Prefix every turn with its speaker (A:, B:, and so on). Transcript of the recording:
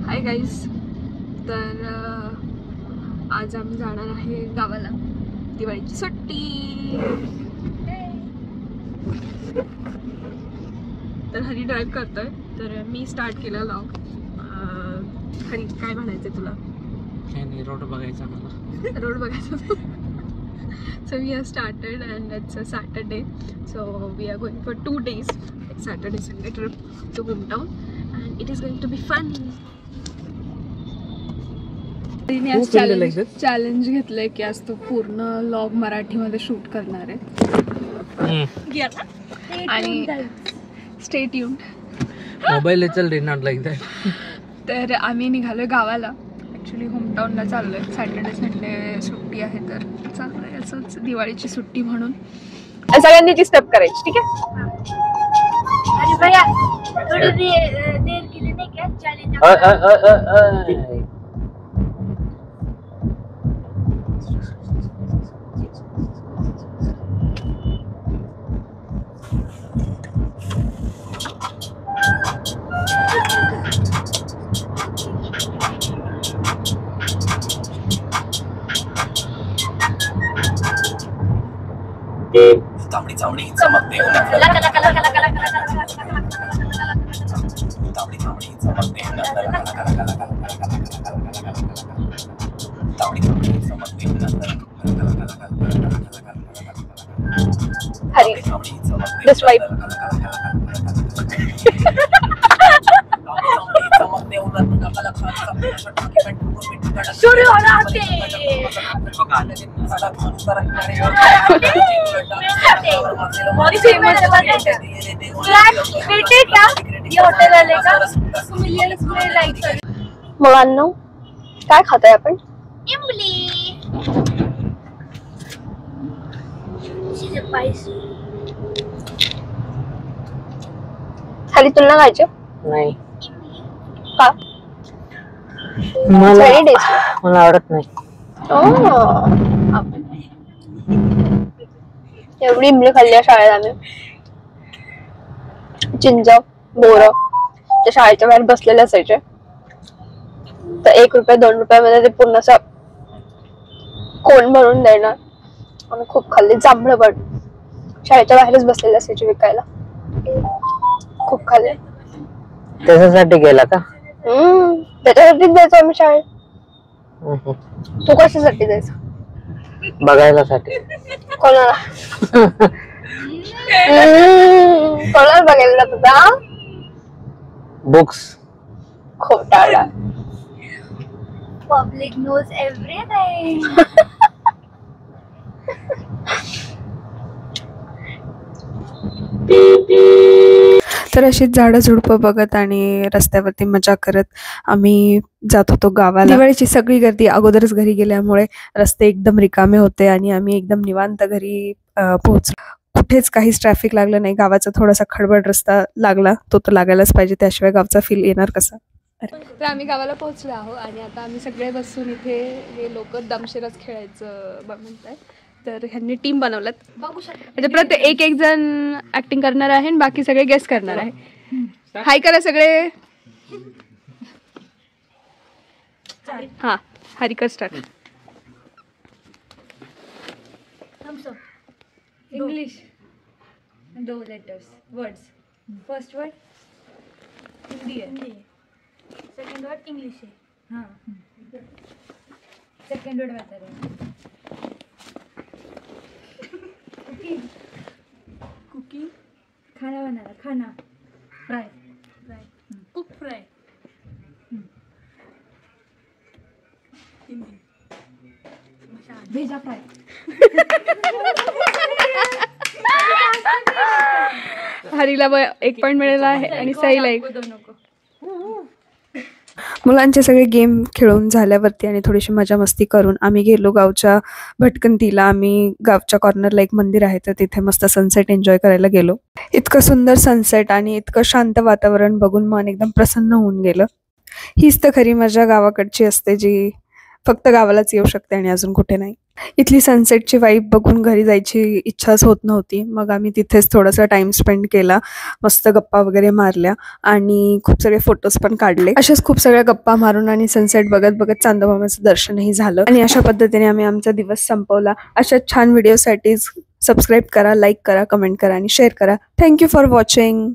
A: Hi guys. तर आज आम्ही जाणार आहे गावाला, दिवाळीची सुट्टी. तर हरी ड्राईव्ह करतोय, तर मी स्टार्ट केलं व्लॉग. हरी, काय म्हणायचं तुला?
B: रोड बघायचा मला.
A: रोड बघायचा. So we have started and it's a Saturday, so we are going for 2 days, like Saturday Sunday trip to hometown, and it is going to be fun. Challenge घेतलंय की आज तो पूर्ण व्लॉग मराठीमध्ये shoot करणार आहे आणि स्टे ट्यून्ड.
B: मोबाईल चल रे, नॉट लाईक दॅट.
A: तर आम्ही निघालोय गावाला. ॲक्च्युली होमटाऊनला चाललोय. सॅटर्डे संडे सुट्टी आहे, तर चाललोय असंच दिवाळीची सुट्टी म्हणून. सगळ्यांनी ती स्टेप करायची, ठीक आहे?
C: तांबडी चावडी चमकते तांबडी तांबडी चमकते तांबडी चमकते.
A: हरी, दिस वाइब. मुलांनो, काय खाताय आपण? हरी, तुला खायचे?
B: नाही,
A: का?
B: मला आवडत नाही.
A: एवढी इमली खाल्ली शाळेत आम्ही. चिंच, बोर त्या शाळेच्या बाहेर बसलेले असायचे, तर 1 रुपये 2 रुपयामध्ये ते पूर्ण असं कोण भरून देणार. आम्ही खूप खाल्ली. जांभळं पण शाळेच्या बाहेरच बसलेले असायचे विकायला. खूप खाल्ले.
B: त्याच्यासाठी गेला का?
A: त्याच्यासाठीच द्यायचो आम्ही शाळेत. तू कशासाठी द्यायचा?
B: बघायला साठी.
A: कोणाला? कोणाला बघायला जात होता?
B: बुक्स.
A: खोटारडा.
D: Public knows everything.
A: तर अशीच झाडं झुडपं बघत आणि रस्त्यावरती मजा करत आम्ही जात होतो गावाला. दिवाळीची सगळी गर्दी अगोदरच घरी गेल्यामुळे रस्ते एकदम रिकामे होते आणि आम्ही एकदम निवांत घरी पोहोचलो. कुठेच काहीच ट्रॅफिक लागलं नाही. गावाचा थोडासा खडबड रस्ता लागला, तो तर लागायलाच पाहिजे, त्याशिवाय गावचा फील येणार कसा. तर आम्ही गावाला पोहोचलो आहोत आणि आता आम्ही सगळे बसून इथे हे लोक दमशेराज खेळायचं म्हणताय. तर ह्यांनी टीम बनवल्यात.
D: बघू शकता
A: म्हणजे प्रत्येक एक जण ऍक्टिंग करणार आहे आणि बाकी सगळे गेस करणार आहे. हाय करा सगळे. हा, हरिकर start.
D: English 2 letters words. First word Hindi है. Second word English है. हाँ. Second word बता रहे. कुकिंग खाना बनाना. खाना. फ्राय. Cook fry. भेजा फ्राय.
A: हरीला 1 पॉइंट मिळाला आहे आणि साईला 1. मुलांचे सगळे गेम खेळून झाल्यावरती आणि थोडीशी मजा मस्ती करून आम्ही गेलो गावच्या भटकंतीला. आम्ही गावच्या कॉर्नरला एक मंदिर आहे, तर तिथे मस्त सनसेट एन्जॉय करायला गेलो. इतकं सुंदर सनसेट आणि इतकं शांत वातावरण बघून मन एकदम प्रसन्न होऊन गेलं. हीच तर खरी मजा गावाकडची असते, जी फक्त गावालाच येऊ शकते आणि अजून कुठे नाही. इथली सनसेटची वाईब बघून घरी जायची इच्छाच होत नव्हती. मग आम्ही तिथेच थोडासा टाइम स्पेंड केला, मस्त गप्पा वगैरे मारल्या आणि खूप सगळे फोटोज पण काढले. अशाच खूप सगळ्या गप्पा मारून आणि सनसेट बघत बघत चांदोबामाचं दर्शनही झालं आणि अशा पद्धतीने आम्ही आमचा दिवस संपवला. अशा छान व्हिडिओसाठी सबस्क्राईब करा, लाईक करा, कमेंट करा आणि शेअर करा. Thank you for watching.